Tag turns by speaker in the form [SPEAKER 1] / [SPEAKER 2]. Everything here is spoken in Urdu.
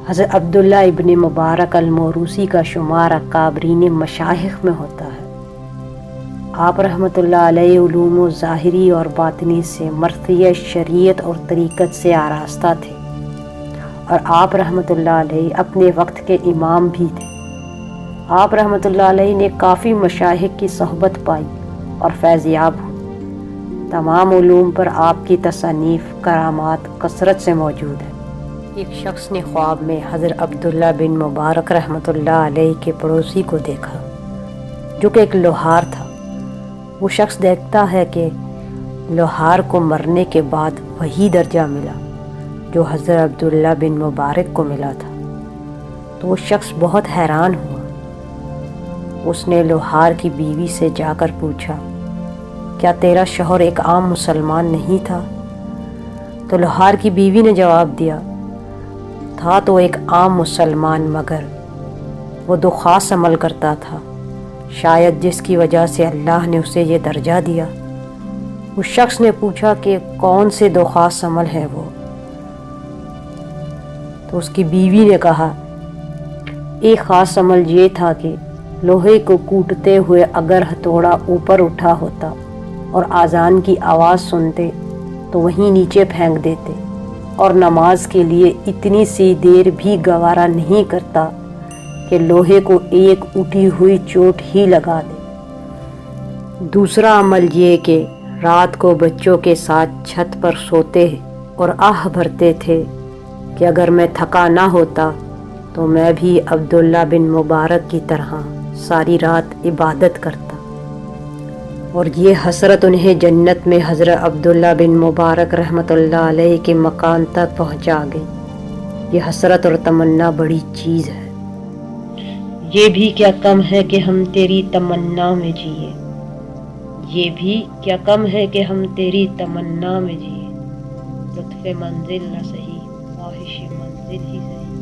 [SPEAKER 1] حضرت عبداللہ ابن مبارک الموروثی کا شمار اکابرین مشائخ میں ہوتا ہے۔ آپ رحمۃ اللہ علیہ علوم و ظاہری اور باطنی سے مرثیہ شریعت اور طریقت سے آراستہ تھے، اور آپ رحمۃ اللہ علیہ اپنے وقت کے امام بھی تھے۔ آپ رحمۃ اللہ علیہ نے کافی مشائخ کی صحبت پائی اور فیض یاب ہوئے۔ تمام علوم پر آپ کی تصانیف کرامات کثرت سے موجود ہیں۔ ایک شخص نے خواب میں حضرت عبداللہ بن مبارک رحمۃ اللہ علیہ کے پڑوسی کو دیکھا، جو کہ ایک لوہار تھا۔ وہ شخص دیکھتا ہے کہ لوہار کو مرنے کے بعد وہی درجہ ملا جو حضرت عبداللہ بن مبارک کو ملا تھا، تو وہ شخص بہت حیران ہوا۔ اس نے لوہار کی بیوی سے جا کر پوچھا، کیا تیرا شوہر ایک عام مسلمان نہیں تھا؟ تو لوہار کی بیوی نے جواب دیا، تھا تو ایک عام مسلمان، مگر وہ دو خاص عمل کرتا تھا، شاید جس کی وجہ سے اللہ نے اسے یہ درجہ دیا۔ اس شخص نے پوچھا کہ کون سے دو خاص عمل ہے وہ؟ تو اس کی بیوی نے کہا، ایک خاص عمل یہ تھا کہ لوہے کو کوٹتے ہوئے اگر ہتھوڑا اوپر اٹھا ہوتا اور اذان کی آواز سنتے تو وہیں نیچے پھینک دیتے، اور نماز کے لیے اتنی سی دیر بھی گوارا نہیں کرتا کہ لوہے کو ایک اٹھی ہوئی چوٹ ہی لگا دے۔ دوسرا عمل یہ کہ رات کو بچوں کے ساتھ چھت پر سوتے اور آہ بھرتے تھے کہ اگر میں تھکا نہ ہوتا تو میں بھی عبداللہ بن مبارک کی طرح ساری رات عبادت کرتا، اور یہ حسرت انہیں جنت میں حضرت عبداللہ بن مبارک رحمۃ اللہ علیہ کے مکان تک پہنچا گئی۔ یہ حسرت اور تمنا بڑی چیز ہے۔ یہ بھی کیا کم ہے کہ ہم تیری تمنا میں جیے، یہ بھی کیا کم ہے کہ ہم تیری تمنا میں جیے، لطف منزل نہ سہی، خواہش منزل ہی سہی۔